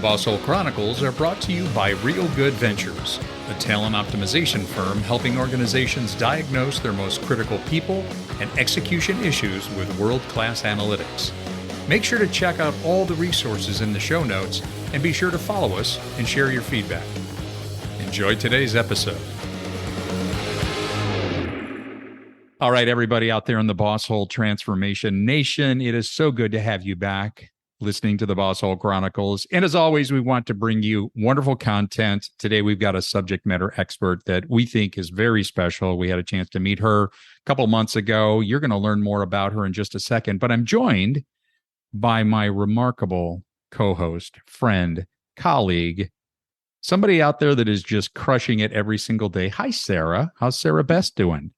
The Boss Hole Chronicles are brought to you by Real Good Ventures, a talent optimization firm helping organizations diagnose their most critical people and execution issues with world-class analytics. Make sure to check out all the resources in the show notes and be sure to follow us and share your feedback. Enjoy today's episode. All right, everybody out there in the Boss Hole Transformation Nation, it is so good to have you back listening to the Boss Hole Chronicles. And as always, we want to bring you wonderful content. Today, we've got a subject matter expert that we think is very special. We had a chance to meet her a couple months ago. You're going to learn more about her in just a second, but I'm joined by my remarkable co-host, friend, colleague, somebody out there that is just crushing it every single day. Hi, Sarah. How's Sarah Best doing?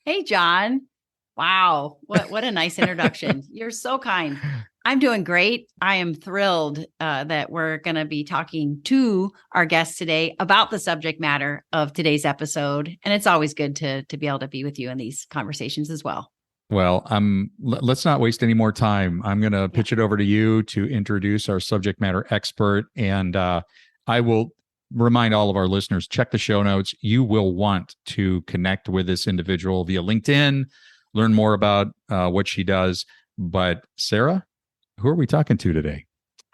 Hey, John. Wow. What a nice introduction. You're so kind. I'm doing great. I am thrilled that we're going to be talking to our guests today about the subject matter of today's episode. And it's always good to be able to be with you in these conversations as well. Well, let's not waste any more time. I'm going to pitch it over to you to introduce our subject matter expert. And I will remind all of our listeners, check the show notes. You will want to connect with this individual via LinkedIn, learn more about what she does. But Sarah, who are we talking to today?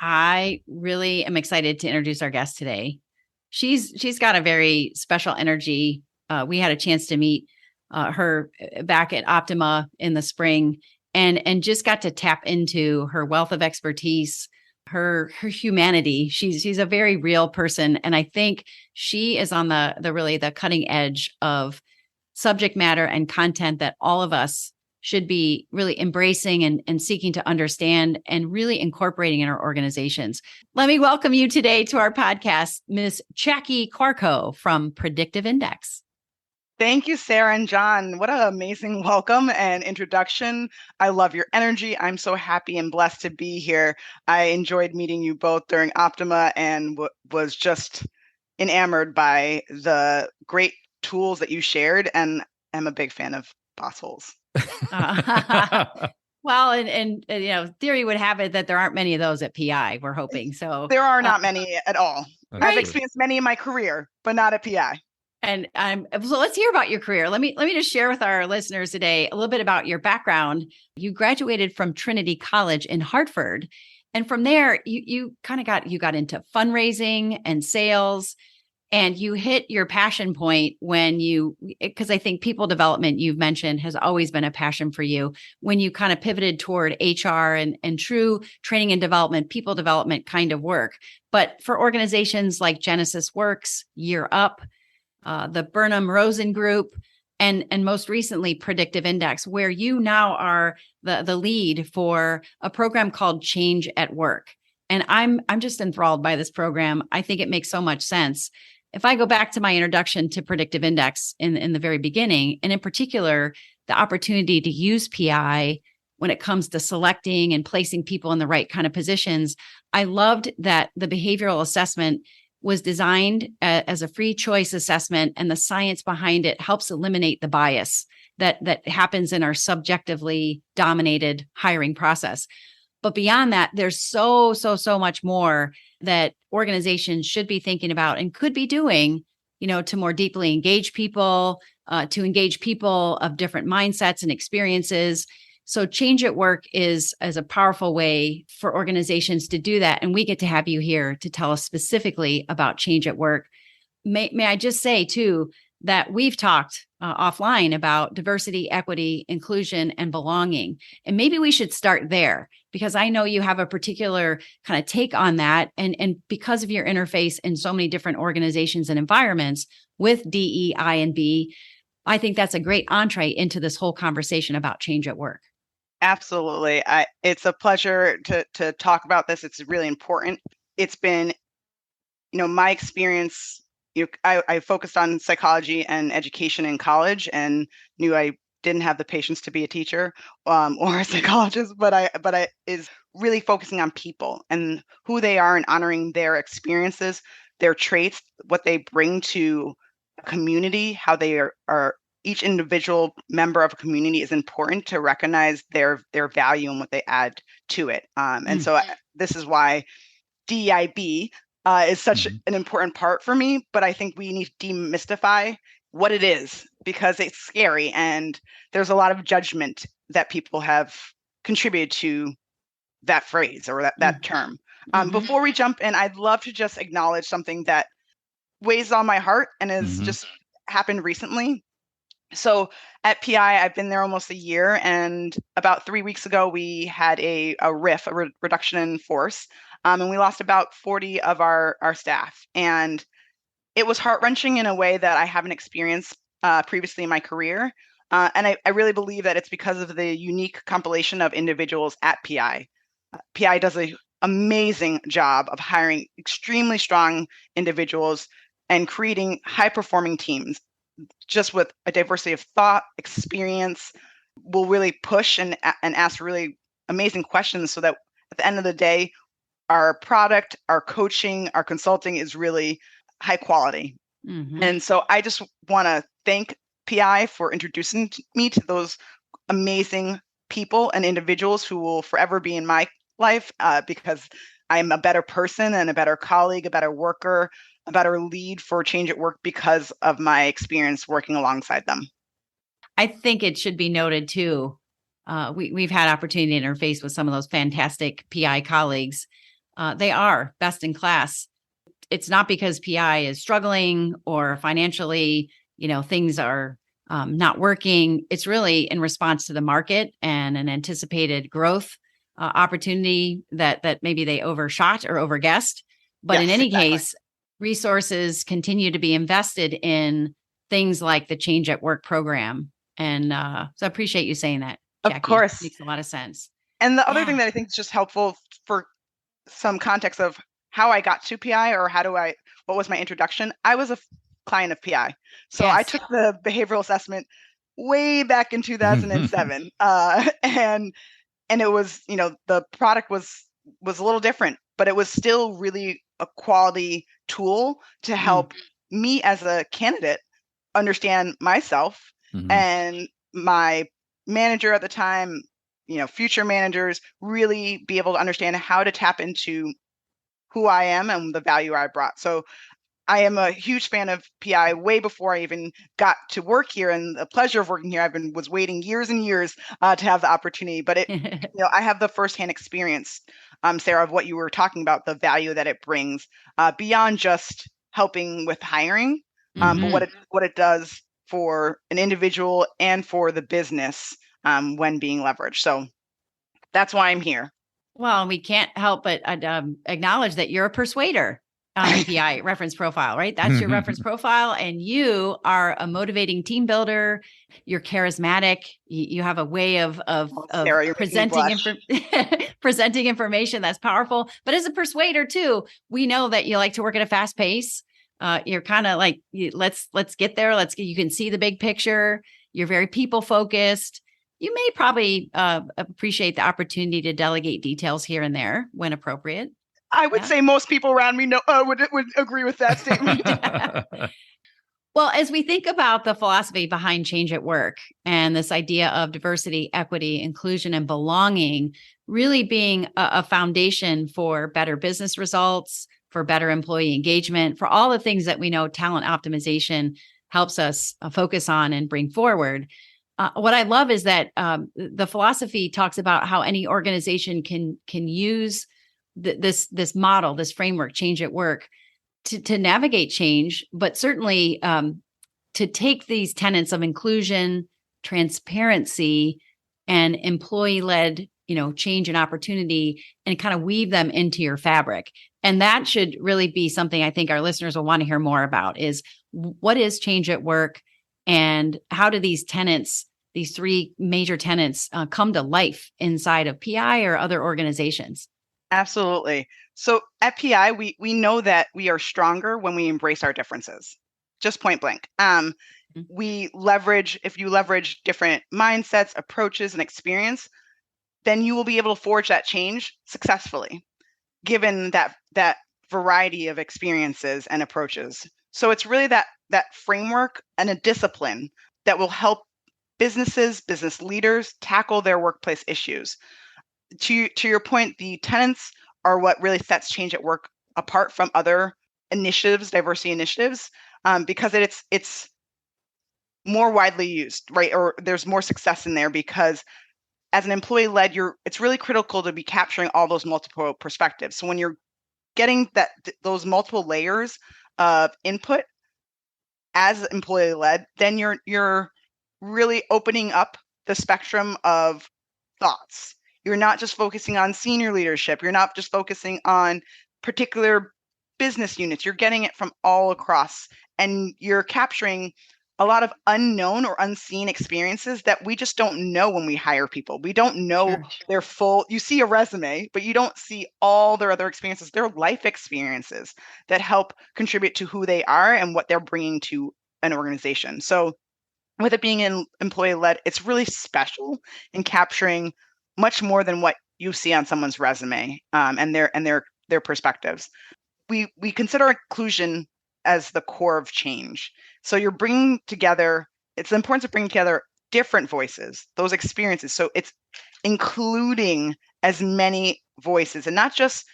I really am excited to introduce our guest today. She's got a very special energy. We had a chance to meet her back at Optima in the spring and just got to tap into her wealth of expertise, her humanity. She's a very real person. And I think she is on the really the cutting edge of subject matter and content that all of us should be really embracing and seeking to understand and really incorporating in our organizations. Let me welcome you today to our podcast, Ms. Charkie Quarcoo from Predictive Index. Thank you, Sarah and John. What an amazing welcome and introduction. I love your energy. I'm so happy and blessed to be here. I enjoyed meeting you both during Optima and was just enamored by the great tools that you shared, and I'm a big fan of boss holes. Well, and you know, theory would have it that there aren't many of those at PI. We're hoping so. There are not many at all. Right. I've experienced many in my career, but not at PI. And so let's hear about your career. Let me just share with our listeners today a little bit about your background. You graduated from Trinity College in Hartford, and from there you got into fundraising and sales. And you hit your passion point because I think people development you've mentioned has always been a passion for you when you kind of pivoted toward HR and true training and development, people development kind of work. But for organizations like Genesis Works, Year Up, the Burnham Rosen Group, and most recently Predictive Index, where you now are the lead for a program called Change at Work. And I'm just enthralled by this program. I think it makes so much sense. If I go back to my introduction to Predictive Index in the very beginning, and in particular, the opportunity to use PI when it comes to selecting and placing people in the right kind of positions, I loved that the behavioral assessment was designed as a free choice assessment, and the science behind it helps eliminate the bias that happens in our subjectively dominated hiring process. But beyond that, there's so much more that organizations should be thinking about and could be doing, to more deeply engage people, to engage people of different mindsets and experiences. So Change at Work is a powerful way for organizations to do that. And we get to have you here to tell us specifically about Change at Work. May I just say, too, that we've talked offline about diversity, equity, inclusion, and belonging. And maybe we should start there, because I know you have a particular kind of take on that. And because of your interface in so many different organizations and environments with DEIB, I think that's a great entree into this whole conversation about Change at Work. Absolutely. It's a pleasure to talk about this. It's really important. It's been, my experience. I focused on psychology and education in college, and knew I didn't have the patience to be a teacher or a psychologist, but I is really focusing on people and who they are and honoring their experiences, their traits, what they bring to a community, how they are each individual member of a community is important to recognize their value and what they add to it. And so this is why DEIB is such an important part for me, but I think we need to demystify what it is because it's scary and there's a lot of judgment that people have contributed to that phrase or that term. Before we jump in, I'd love to just acknowledge something that weighs on my heart and has just happened recently. So at PI, I've been there almost a year, and about 3 weeks ago, we had a RIF, a reduction in force, and we lost about 40 of our staff. And it was heart-wrenching in a way that I haven't experienced previously in my career. And I really believe that it's because of the unique compilation of individuals at PI. PI does an amazing job of hiring extremely strong individuals and creating high-performing teams. Just with a diversity of thought, experience, will really push and ask really amazing questions so that at the end of the day, our product, our coaching, our consulting is really high quality. And so I just want to thank PI for introducing me to those amazing people and individuals who will forever be in my life because I'm a better person and a better colleague, a better worker, a better lead for change at work because of my experience working alongside them. I think it should be noted too. We've had opportunity to interface with some of those fantastic PI colleagues. They are best in class. It's not because PI is struggling or financially, things are not working. It's really in response to the market and an anticipated growth opportunity that maybe they overshot or overguessed. But Yes, in any exactly. case, resources continue to be invested in things like the Change at Work program. And so I appreciate you saying that, Jackie. Of course. Makes a lot of sense. And the other thing that I think is just helpful for some context of how I got to PI or what was my introduction? I was a client of PI. So I took the behavioral assessment way back in 2007. And it was, the product was a little different, but it was still really a quality tool to help me as a candidate understand myself and my manager at the time, future managers, really be able to understand how to tap into who I am and the value I brought. So I am a huge fan of PI way before I even got to work here, and the pleasure of working here. Was waiting years and years to have the opportunity, but I have the firsthand experience, Sarah, of what you were talking about, the value that it brings beyond just helping with hiring, but what it does for an individual and for the business when being leveraged. So that's why I'm here. Well, we can't help but acknowledge that you're a persuader on the PI reference profile, right? That's your reference profile. And you are a motivating team builder. You're charismatic. You have a way of Sarah, presenting information that's powerful. But as a persuader too, we know that you like to work at a fast pace. You're kind of like, let's get there. You can see the big picture. You're very people focused. You may probably appreciate the opportunity to delegate details here and there when appropriate. I would say most people around me would agree with that statement. Well, as we think about the philosophy behind Change at Work and this idea of diversity, equity, inclusion, and belonging really being a foundation for better business results, for better employee engagement, for all the things that we know talent optimization helps us focus on and bring forward. What I love is that the philosophy talks about how any organization can use this model, this framework, Change at Work, to navigate change, but certainly to take these tenets of inclusion, transparency, and employee-led, change and opportunity, and kind of weave them into your fabric. And that should really be something I think our listeners will want to hear more about: is what is Change at Work, and how do these tenets, these three major tenets, come to life inside of PI or other organizations? Absolutely. So at PI, we know that we are stronger when we embrace our differences, just point blank. If you leverage different mindsets, approaches, and experience, then you will be able to forge that change successfully, given that variety of experiences and approaches. So it's really that framework and a discipline that will help businesses, business leaders tackle their workplace issues. To your point, the tenets are what really sets Change at Work apart from other initiatives, diversity initiatives, because it's more widely used, right? Or there's more success in there because as an employee-led, it's really critical to be capturing all those multiple perspectives. So when you're getting those multiple layers of input as employee-led, then you're really opening up the spectrum of thoughts. You're not just focusing on senior leadership. You're not just focusing on particular business units. You're getting it from all across, and you're capturing a lot of unknown or unseen experiences that we just don't know when we hire people. We don't know their full, you see a resume, but you don't see all their other experiences, their life experiences that help contribute to who they are and what they're bringing to an organization. So with it being an employee-led, it's really special in capturing much more than what you see on someone's resume and their perspectives. We consider inclusion as the core of change. So you're bringing together, it's important to bring together different voices, those experiences. So it's including as many voices and not just,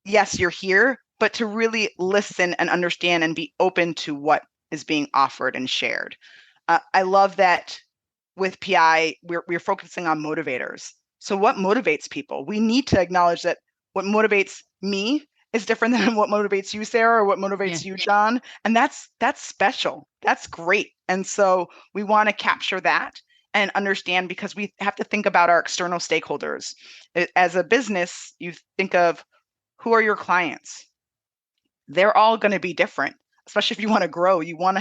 yes, you're here, but to really listen and understand and be open to what is being offered and shared. I love that with PI, we're focusing on motivators. So what motivates people? We need to acknowledge that what motivates me is different than what motivates you, Sarah, or what motivates you, John. And that's special. That's great. And so we want to capture that and understand, because we have to think about our external stakeholders. As a business, you think of who are your clients? They're all going to be different, especially if you want to grow. You're going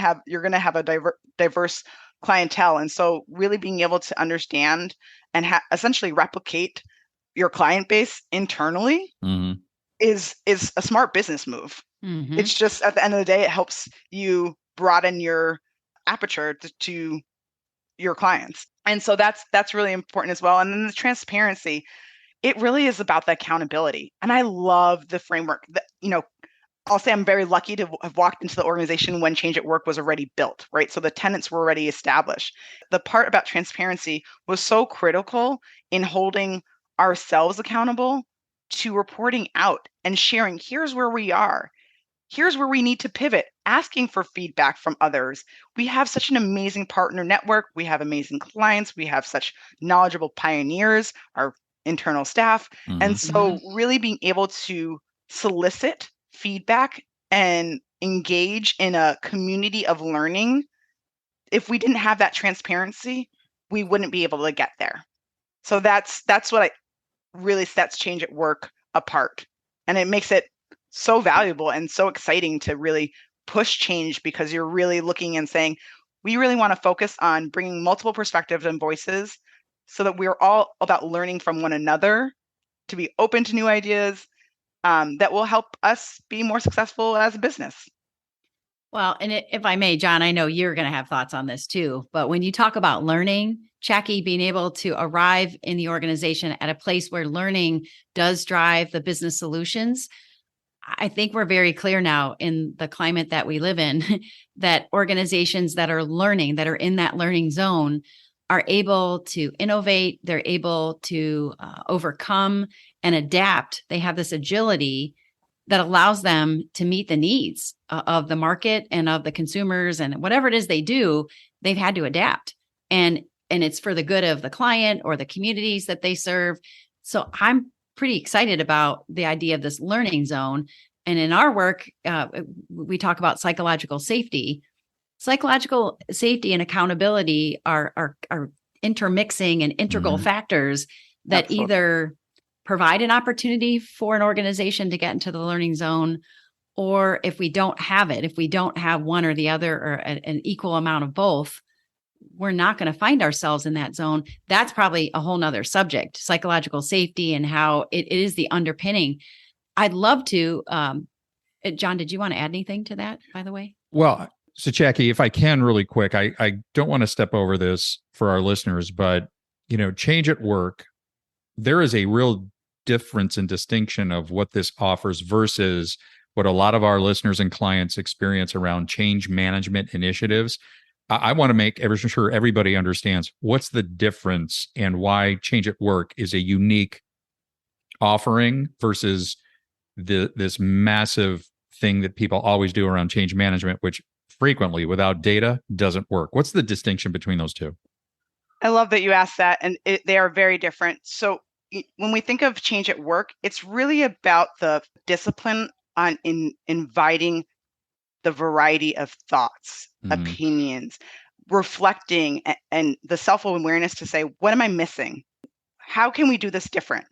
to have a diverse clientele. And so really being able to understand and essentially replicate your client base internally is a smart business move. It's just, at the end of the day, it helps you broaden your aperture to your clients. And so that's really important as well. And then the transparency, it really is about the accountability. And I love the framework that, I'll say I'm very lucky to have walked into the organization when Change at Work was already built, right? So the tenets were already established. The part about transparency was so critical in holding ourselves accountable to reporting out and sharing, here's where we are. Here's where we need to pivot, asking for feedback from others. We have such an amazing partner network. We have amazing clients. We have such knowledgeable pioneers, our internal staff. And so really being able to solicit feedback and engage in a community of learning, if we didn't have that transparency, we wouldn't be able to get there. So that's what really sets Change at Work apart. And it makes it so valuable and so exciting to really push change, because you're really looking and saying, we really want to focus on bringing multiple perspectives and voices so that we're all about learning from one another, to be open to new ideas that will help us be more successful as a business. Well, and if I may, John, I know you're going to have thoughts on this too, but when you talk about learning, Charkie, being able to arrive in the organization at a place where learning does drive the business solutions, I think we're very clear now in the climate that we live in that organizations that are learning, that are in that learning zone, are able to innovate. They're able to overcome and adapt. They have this agility that allows them to meet the needs of the market and of the consumers, and whatever it is they do, they've had to adapt. And it's for the good of the client or the communities that they serve. So I'm pretty excited about the idea of this learning zone. And in our work, we talk about psychological safety. Psychological safety and accountability are intermixing and integral factors that either provide an opportunity for an organization to get into the learning zone, or if we don't have it, if we don't have one or the other or an equal amount of both, we're not going to find ourselves in that zone. That's probably a whole nother subject, psychological safety and how it is the underpinning. I'd love to, John, did you want to add anything to that, by the way? Well, so Charkie, if I can really quick, I don't want to step over this for our listeners, but, Change at Work, there is a real difference and distinction of what this offers versus what a lot of our listeners and clients experience around change management initiatives. I want to make sure everybody understands what's the difference and why Change at Work is a unique offering versus this massive thing that people always do around change management, which frequently without data doesn't work? What's the distinction between those two? I love that you asked that, and they are very different. So when we think of change at work, it's really about the discipline on inviting the variety of thoughts, opinions, reflecting, and the self-awareness to say, what am I missing? How can we do this different?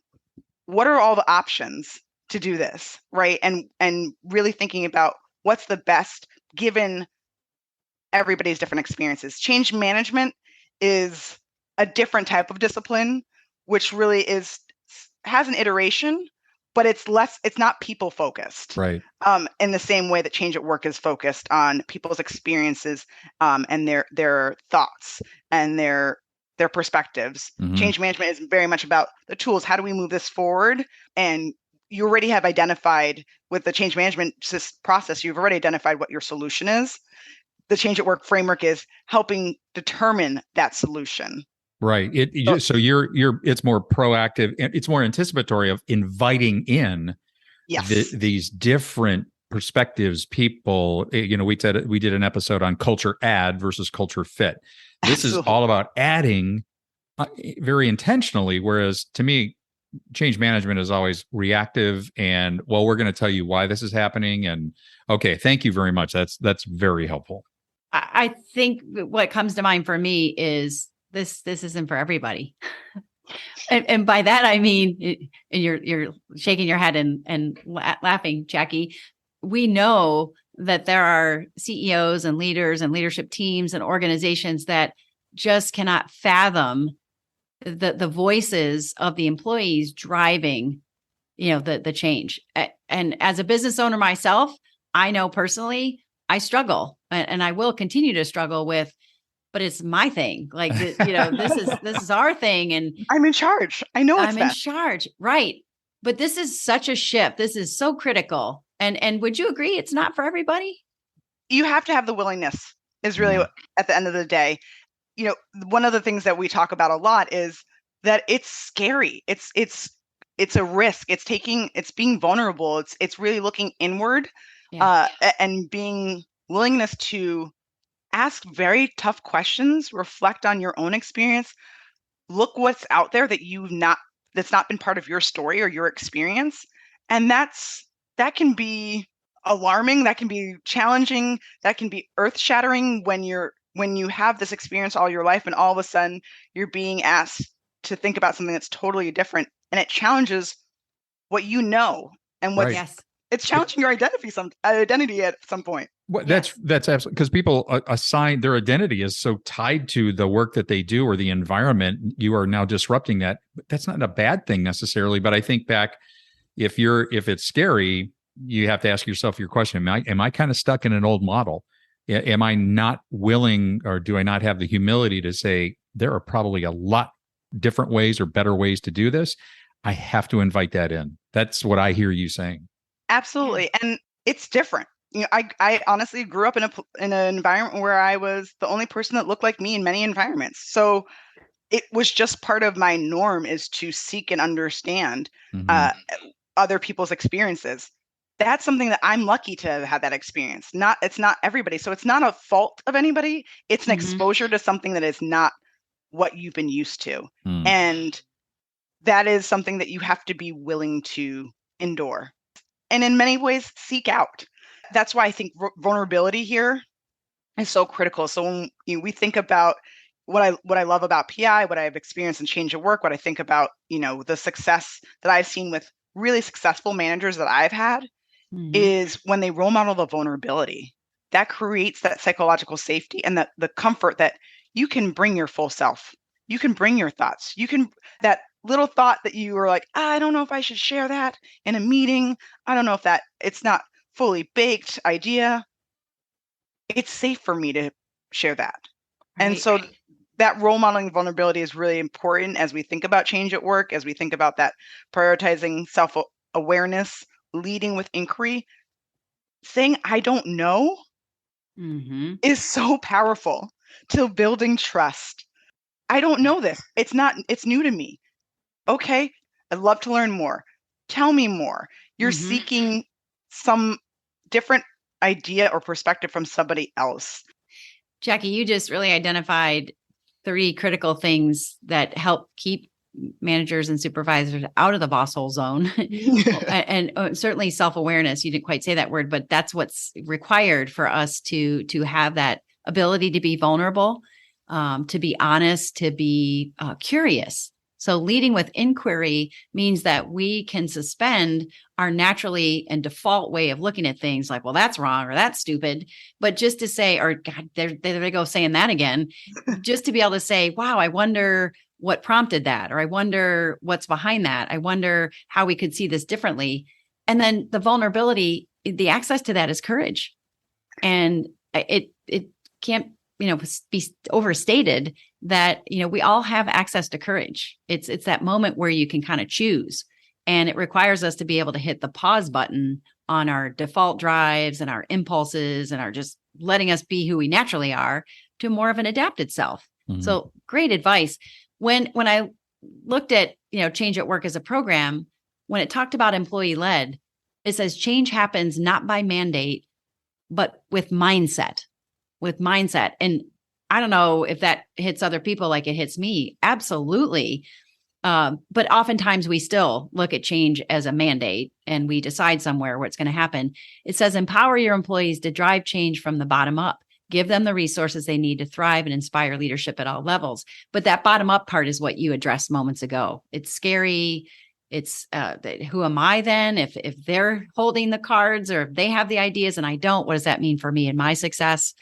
What are all the options to do this, right? And really thinking about what's the best given everybody's different experiences. Change management is a different type of discipline, which really has an iteration, but it's not people focused. Right. In the same way that change at work is focused on people's experiences and their thoughts and their perspectives. Change management is very much about the tools. How do we move this forward? And you already have identified with the change management process, you've already identified what your solution is. The change at work framework is helping determine that solution. Right. So it's more proactive. It's more anticipatory of inviting in these different perspectives. People, we did an episode on culture add versus culture fit. This is all about adding very intentionally. Whereas to me, change management is always reactive and, well, we're going to tell you why this is happening. And okay, thank you very much. That's very helpful. I think what comes to mind for me is this isn't for everybody. and by that, I mean, and you're shaking your head and laughing, Jackie. We know that there are CEOs and leaders and leadership teams and organizations that just cannot fathom the voices of the employees driving, the change. And as a business owner myself, I know personally, I struggle and I will continue to struggle with, but it's my thing. Like, this is our thing. And I'm in charge. I know I'm in charge. Right. But this is such a shift. This is so critical. And would you agree it's not for everybody? You have to have the willingness is really at the end of the day. One of the things that we talk about a lot is that it's scary. It's a risk. It's being vulnerable. It's really looking inward and being willingness to ask very tough questions, reflect on your own experience, look what's out there that's not been part of your story or your experience. And that can be alarming, that can be challenging, that can be earth-shattering when you have this experience all your life and all of a sudden you're being asked to think about something that's totally different, and it challenges what you know and what it's challenging your identity at some point. Well, that's absolutely, because people assign their identity is so tied to the work that they do or the environment. You are now disrupting that. That's not a bad thing necessarily, but I think back, if it's scary, you have to ask yourself your question: Am I kind of stuck in an old model? Am I not willing, or do I not have the humility to say there are probably a lot different ways or better ways to do this? I have to invite that in. That's what I hear you saying. Absolutely, and it's different. I honestly grew up in an environment where I was the only person that looked like me in many environments. So it was just part of my norm is to seek and understand other people's experiences. That's something that I'm lucky to have had that experience. It's not everybody. So it's not a fault of anybody. It's an exposure to something that is not what you've been used to. And that is something that you have to be willing to endure. And in many ways, seek out. That's why I think vulnerability here is so critical. So when we think about what I love about PI, what I've experienced in change at work, what I think about, the success that I've seen with really successful managers that I've had is when they role model the vulnerability. That creates that psychological safety and the comfort that you can bring your full self. You can bring your thoughts. That little thought that you were like, I don't know if I should share that in a meeting. I don't know if it's not fully baked idea. It's safe for me to share that. Right. And so that role modeling vulnerability is really important as we think about change at work, as we think about that prioritizing self-awareness, leading with inquiry. Saying, I don't know is so powerful to building trust. I don't know this. It's new to me. Okay, I'd love to learn more. Tell me more. You're seeking some different idea or perspective from somebody else. Jackie, you just really identified 3 critical things that help keep managers and supervisors out of the boss hole zone. and certainly self-awareness. You didn't quite say that word, but that's what's required for us to have that ability to be vulnerable, to be honest, to be curious. So leading with inquiry means that we can suspend our naturally and default way of looking at things like, well, that's wrong or that's stupid. But just to say, or God, there they go saying that again, just to be able to say, wow, I wonder what prompted that, or I wonder what's behind that. I wonder how we could see this differently. And then the vulnerability, the access to that is courage. And it can't, be overstated that, we all have access to courage. It's that moment where you can kind of choose, and it requires us to be able to hit the pause button on our default drives and our impulses and our just letting us be who we naturally are to more of an adapted self. So great advice. When I looked at, Change at Work as a program, when it talked about employee led, it says change happens not by mandate, but with mindset. And I don't know if that hits other people like it hits me. Absolutely. But oftentimes we still look at change as a mandate and we decide somewhere what's going to happen. It says empower your employees to drive change from the bottom up. Give them the resources they need to thrive and inspire leadership at all levels. But that bottom up part is what you addressed moments ago. It's scary. It's who am I then? If they're holding the cards or if they have the ideas and I don't, what does that mean for me and my success?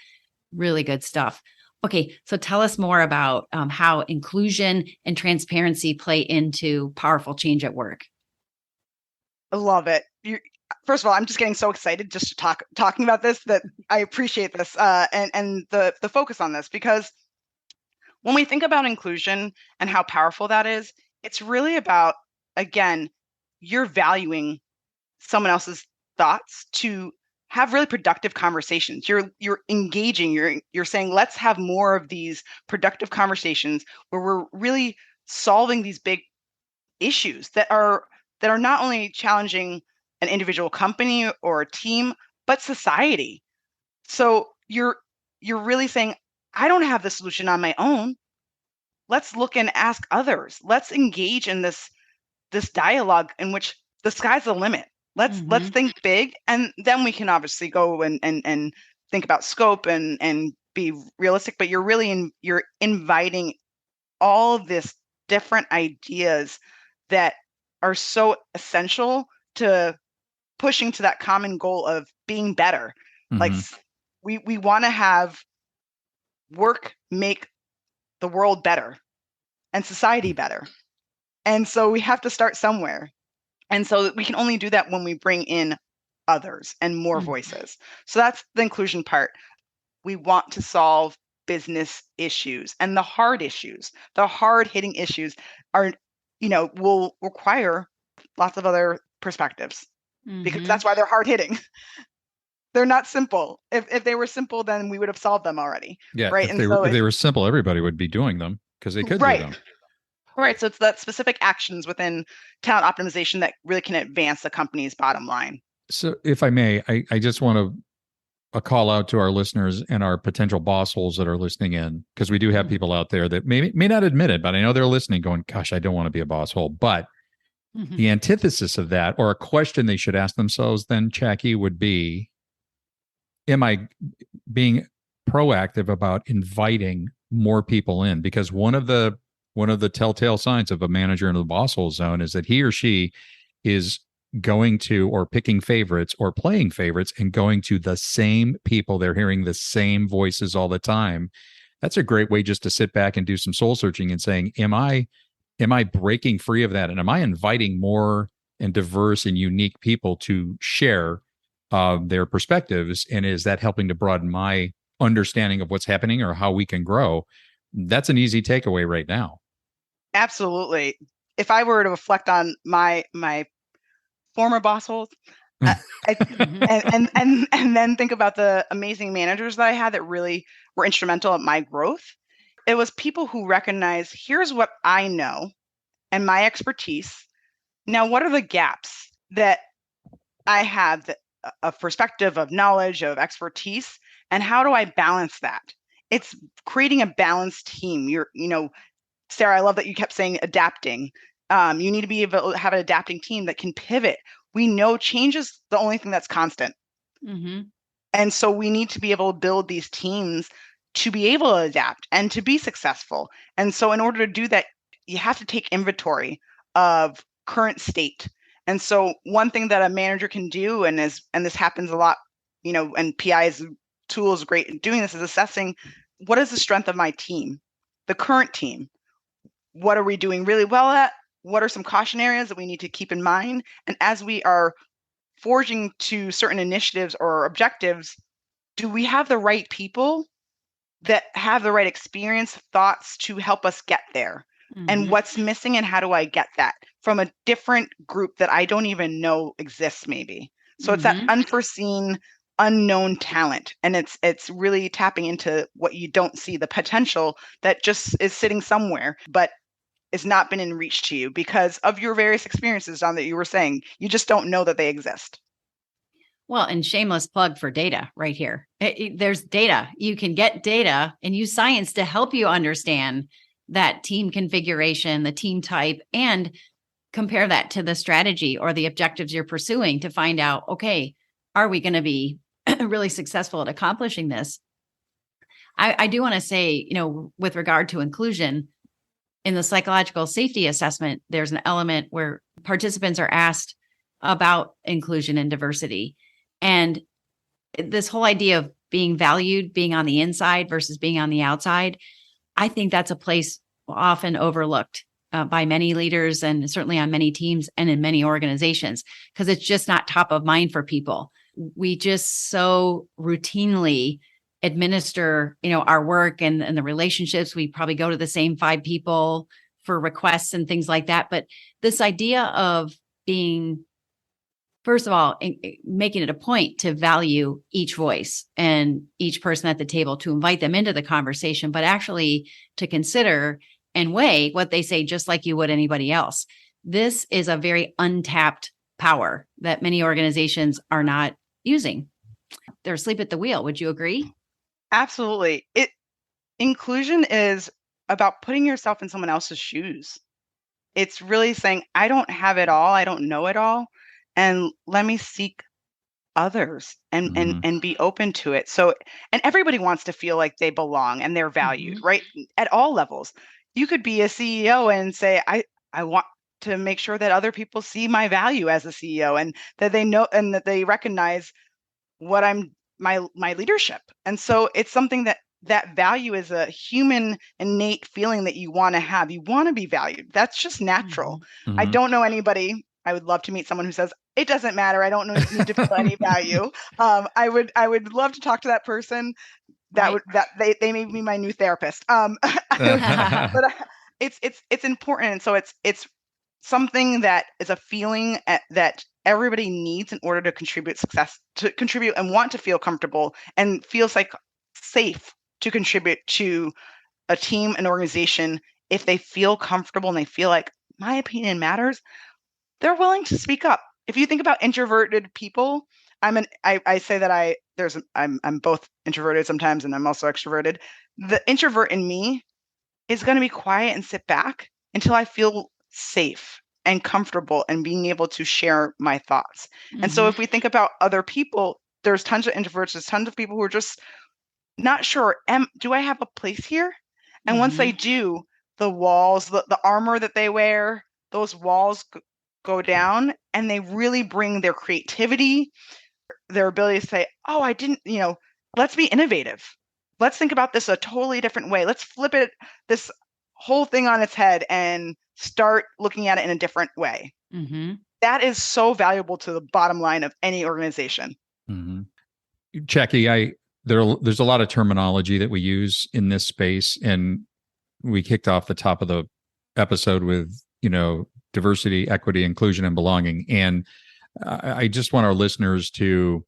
Really good stuff. Okay, so tell us more about how inclusion and transparency play into powerful change at work. I love it. First of all, I'm just getting so excited just to talking about this that I appreciate this and the focus on this, because when we think about inclusion and how powerful that is, it's really about, again, you're valuing someone else's thoughts to have really productive conversations. You're engaging, you're saying, let's have more of these productive conversations where we're really solving these big issues that are not only challenging an individual company or a team, but society. So you're really saying, I don't have the solution on my own. Let's look and ask others. Let's engage in this dialogue in which the sky's the limit. Let's think big, and then we can obviously go and think about scope and be realistic. But you're inviting all of this different ideas that are so essential to pushing to that common goal of being better. Like we want to have work make the world better and society better, and so we have to start somewhere. And so we can only do that when we bring in others and more voices. So that's the inclusion part. We want to solve business issues, and the hard issues, the hard-hitting issues are, will require lots of other perspectives because that's why they're hard-hitting. They're not simple. If they were simple, then we would have solved them already. Yeah, right. If they were simple, everybody would be doing them because they could do them. Right. So it's that specific actions within talent optimization that really can advance the company's bottom line. So if I may, I just want to call out to our listeners and our potential boss holes that are listening in, because we do have people out there that may not admit it, but I know they're listening going, gosh, I don't want to be a boss hole. But the antithesis of that, or a question they should ask themselves then, Jackie, would be, am I being proactive about inviting more people in? Because one of the telltale signs of a manager in the boss hole zone is that he or she is going to, or picking favorites or playing favorites and going to the same people. They're hearing the same voices all the time. That's a great way just to sit back and do some soul searching and saying, am I breaking free of that? And am I inviting more and diverse and unique people to share their perspectives? And is that helping to broaden my understanding of what's happening or how we can grow? That's an easy takeaway right now. Absolutely. If I were to reflect on my former boss holes, and then think about the amazing managers that I had that really were instrumental in my growth, it was people who recognize, here's what I know and my expertise. Now, what are the gaps that I have of perspective, of knowledge, of expertise, and how do I balance that? It's creating a balanced team. Sarah, I love that you kept saying adapting. You need to be able to have an adapting team that can pivot. We know change is the only thing that's constant. Mm-hmm. And so we need to be able to build these teams to be able to adapt and to be successful. And so in order to do that, you have to take inventory of current state. And so one thing that a manager can do, and this happens a lot, and PI's tool is great at doing this, is assessing what is the strength of my team, the current team. What are we doing really well at? What are some caution areas that we need to keep in mind? And as we are forging to certain initiatives or objectives, do we have the right people that have the right experience, thoughts to help us get there? Mm-hmm. And what's missing, and how do I get that from a different group that I don't even know exists maybe? So it's that unforeseen, unknown talent. And it's really tapping into what you don't see, the potential that just is sitting somewhere, but has not been in reach to you because of your various experiences, Don, that you were saying. You just don't know that they exist. Well, and shameless plug for data right here. There's data. You can get data and use science to help you understand that team configuration, the team type, and compare that to the strategy or the objectives you're pursuing to find out, okay, are we going to be really successful at accomplishing this? I do want to say, with regard to inclusion, in the psychological safety assessment, there's an element where participants are asked about inclusion and diversity. And this whole idea of being valued, being on the inside versus being on the outside, I think that's a place often overlooked by many leaders and certainly on many teams and in many organizations, because it's just not top of mind for people. We just so routinely administer, our work and the relationships. We probably go to the same 5 people for requests and things like that. But this idea of being, first of all, making it a point to value each voice and each person at the table, to invite them into the conversation, but actually to consider and weigh what they say, just like you would anybody else. This is a very untapped power that many organizations are not using. They're asleep at the wheel. Would you agree? Absolutely. Inclusion is about putting yourself in someone else's shoes. It's really saying, I don't have it all. I don't know it all. And let me seek others and be open to it. So, and everybody wants to feel like they belong and they're valued, right? At all levels. You could be a CEO and say, I want to make sure that other people see my value as a CEO and that they know and that they recognize what my leadership. And so it's something that value is a human innate feeling that you want to have. You want to be valued. That's just natural. I don't know anybody. I would love to meet someone who says, it doesn't matter. I don't need to feel any value. I would love to talk to that person. They may be my new therapist. But it's important. And so it's something that is a feeling that everybody needs in order to contribute and want to feel comfortable and feels like safe to contribute to a team, an organization. If they feel comfortable and they feel like my opinion matters, they're willing to speak up. If you think about introverted people, I say that I'm both introverted sometimes and I'm also extroverted. The introvert in me is going to be quiet and sit back until I feel safe and comfortable and being able to share my thoughts. And so if we think about other people, there's tons of introverts, there's tons of people who are just not sure, do I have a place here? And once they do, the walls, the armor that they wear, those walls go down and they really bring their creativity, their ability to say, oh, I didn't, let's be innovative. Let's think about this a totally different way. Let's flip this whole thing on its head and start looking at it in a different way. That is so valuable to the bottom line of any organization. Charkie, there's a lot of terminology that we use in this space, and we kicked off the top of the episode with, diversity, equity, inclusion, and belonging. And I just want our listeners to,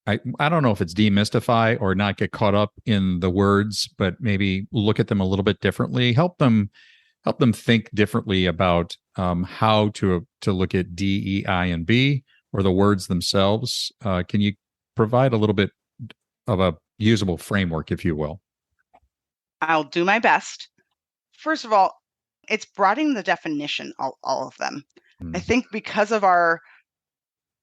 I don't know if it's demystify or not get caught up in the words, but maybe look at them a little bit differently, help them think differently about how to look at DEI and B, or the words themselves. Can you provide a little bit of a usable framework, if you will? I'll do my best. First of all, it's broadening the definition, all of them. I think because of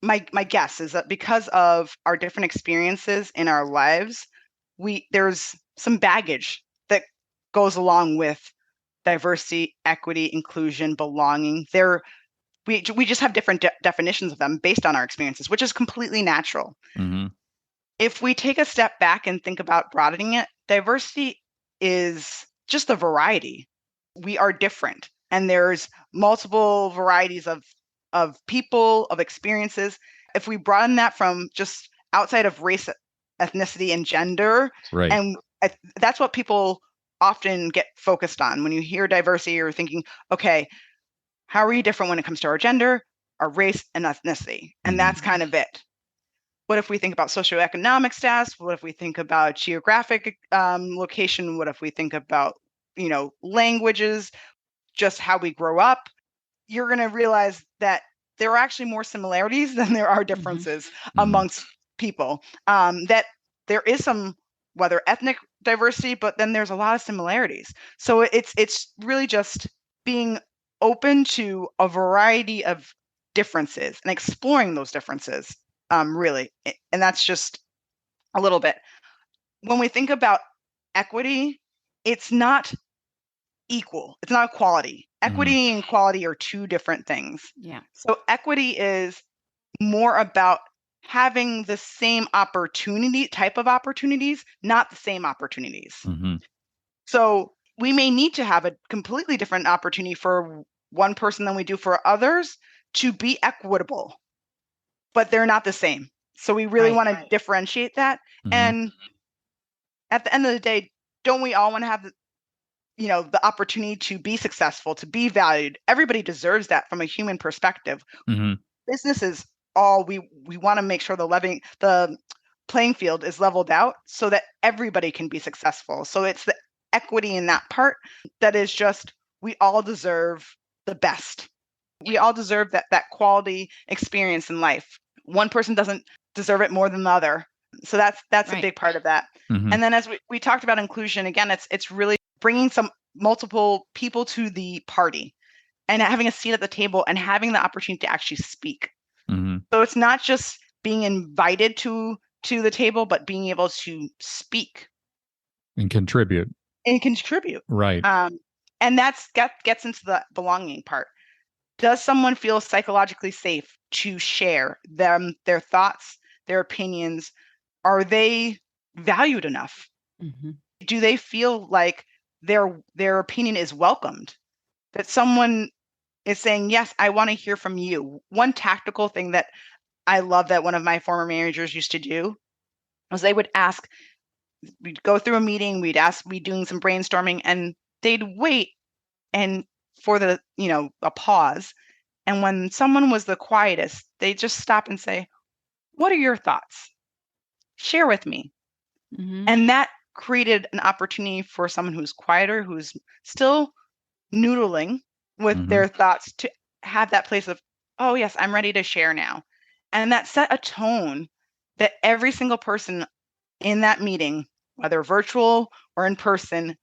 my guess is that because of our different experiences in our lives, there's some baggage that goes along with diversity, equity, inclusion, belonging. We just have different definitions of them based on our experiences, which is completely natural. Mm-hmm. If we take a step back and think about broadening it, diversity is just a variety. We are different, and there's multiple varieties of people, of experiences. If we broaden that from just outside of race, ethnicity, and gender, right. And that's what people often get focused on. When you hear diversity, you're thinking, okay, how are you different when it comes to our gender, our race, and ethnicity? And that's kind of it. What if we think about socioeconomic status? What if we think about geographic location? What if we think about, languages, just how we grow up? You're going to realize that there are actually more similarities than there are differences amongst people. That there is some, whether ethnic diversity, but then there's a lot of similarities. So it's really just being open to a variety of differences and exploring those differences, really. And that's just a little bit. When we think about equity, it's not equal. It's not equality. Equity and equality are two different things. Yeah. So equity is more about having the same type of opportunities, not the same opportunities. Mm-hmm. So we may need to have a completely different opportunity for one person than we do for others to be equitable, but they're not the same. So we really want to differentiate that. And at the end of the day, don't we all want to have the opportunity to be successful, to be valued? Everybody deserves that from a human perspective. Business is all we want to make sure the playing field is leveled out so that everybody can be successful. So it's the equity in that part that is just, we all deserve the best. We all deserve that quality experience in life. One person doesn't deserve it more than the other. So that's a big part of that. And then as we talked about inclusion, again, it's really bringing some multiple people to the party and having a seat at the table and having the opportunity to actually speak. So it's not just being invited to the table, but being able to speak and contribute. Right. And gets into the belonging part. Does someone feel psychologically safe to share their thoughts, their opinions? Are they valued enough? Do they feel like their opinion is welcomed? That someone is saying, yes, I want to hear from you. One tactical thing that I love that one of my former managers used to do was they would ask, we'd go through a meeting, we'd doing some brainstorming, and they'd wait and for a pause. And when someone was the quietest, they'd just stop and say, what are your thoughts? Share with me. And that created an opportunity for someone who's quieter, who's still noodling with their thoughts, to have that place of, oh yes, I'm ready to share now. And that set a tone that every single person in that meeting, whether virtual or in person,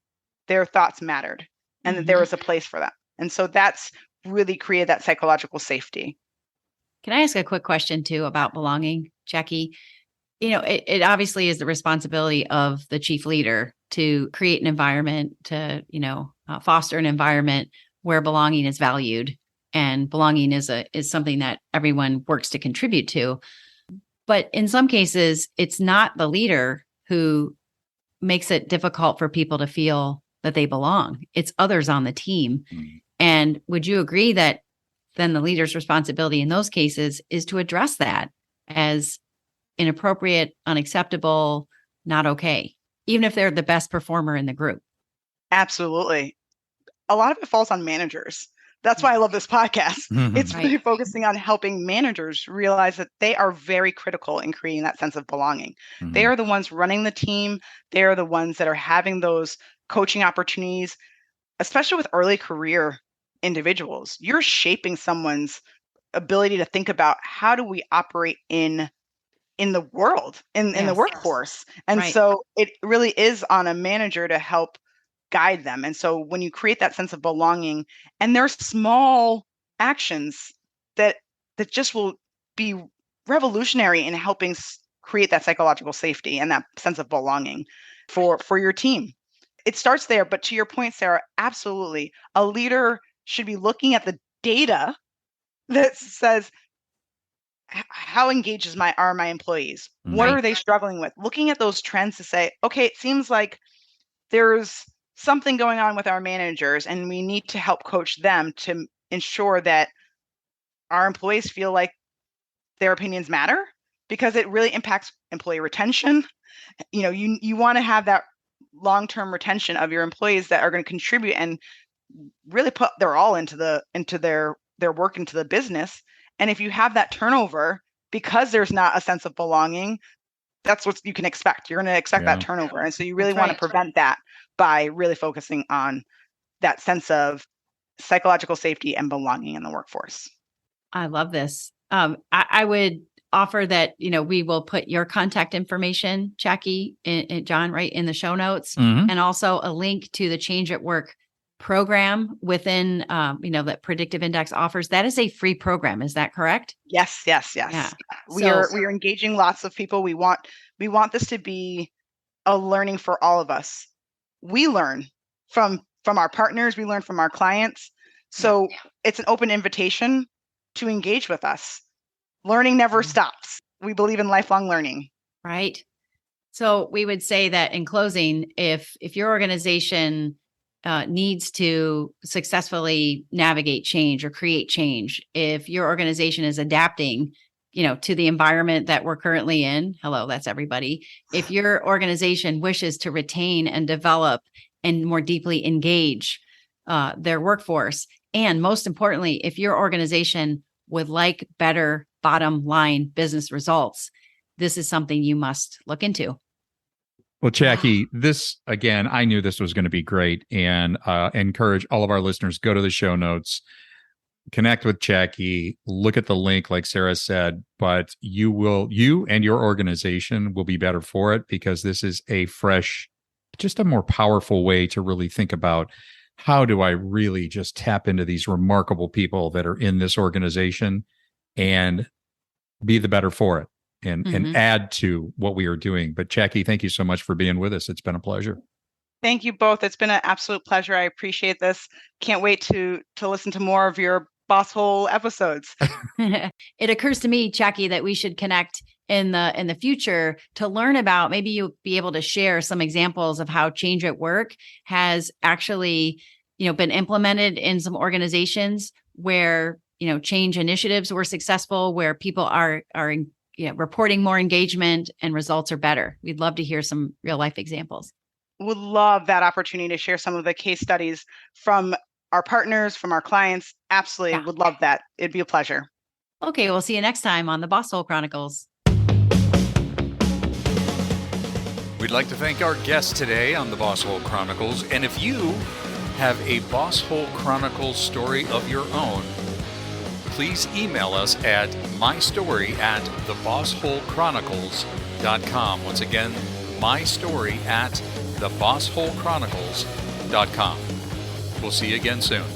their thoughts mattered and that there was a place for them. And so that's really created that psychological safety. Can I ask a quick question too about belonging, Jackie? It obviously is the responsibility of the chief leader to create an environment, to, foster an environment where belonging is valued, and belonging is something that everyone works to contribute to. But in some cases, it's not the leader who makes it difficult for people to feel that they belong. It's others on the team. And would you agree that then the leader's responsibility in those cases is to address that as inappropriate, unacceptable, not okay, even if they're the best performer in the group? Absolutely. A lot of it falls on managers. That's why I love this podcast. It's really focusing on helping managers realize that they are very critical in creating that sense of belonging. They are the ones running the team. They are the ones that are having those coaching opportunities, especially with early career individuals. You're shaping someone's ability to think about how do we operate in the world, in the Yes. workforce. And Right. so it really is on a manager to help guide them. And so when you create that sense of belonging, and there's small actions that just will be revolutionary in helping create that psychological safety and that sense of belonging for your team. It starts there, but to your point, Sarah, absolutely. A leader should be looking at the data that says, how engaged are my employees? What Right. are they struggling with? Looking at those trends to say, okay, it seems like there's something going on with our managers, and we need to help coach them to ensure that our employees feel like their opinions matter, because it really impacts employee retention. You know, you want to have that long-term retention of your employees that are going to contribute and really put their all into their work, into the business. And if you have that turnover because there's not a sense of belonging, that's what you can expect. You're going to expect that turnover. And so you really want to prevent that by really focusing on that sense of psychological safety and belonging in the workforce. I love this. I would offer that, we will put your contact information, Jackie and John, right in the show notes, and also a link to the Change at Work program within, that Predictive Index offers. That is a free program. Is that correct? Yes. Yeah. We are engaging lots of people. We want this to be a learning for all of us. We learn from our partners. We learn from our clients. So it's an open invitation to engage with us. Learning never stops. We believe in lifelong learning. Right. So we would say that in closing, if your organization needs to successfully navigate change or create change, if your organization is adapting, to the environment that we're currently in, hello, that's everybody. If your organization wishes to retain and develop and more deeply engage their workforce, and most importantly, if your organization would like better bottom line business results, this is something you must look into. Well, Jackie, this, again, I knew this was going to be great, and encourage all of our listeners, go to the show notes, connect with Jackie, look at the link, like Sarah said, but you and your organization will be better for it, because this is a fresh, just a more powerful way to really think about, how do I really just tap into these remarkable people that are in this organization and be the better for it, and add to what we are doing. But Jackie, thank you so much for being with us. It's been a pleasure. Thank you both. It's been an absolute pleasure. I appreciate this. Can't wait to listen to more of your Boss Hole episodes. It occurs to me, Jackie, that we should connect in the future to learn about, maybe you'll be able to share some examples of how Change at Work has actually, been implemented in some organizations where, change initiatives were successful, where people are reporting more engagement and results are better. We'd love to hear some real life examples. Would love that opportunity to share some of the case studies from our partners, from our clients. Absolutely. Would love that. It'd be a pleasure. Okay. We'll see you next time on the Boss Hole Chronicles. We'd like to thank our guest today on the Boss Hole Chronicles. And if you have a Boss Hole Chronicles story of your own, please email us at mystory@thebossholechronicles.com. Once again, mystory@thebossholechronicles.com. We'll see you again soon.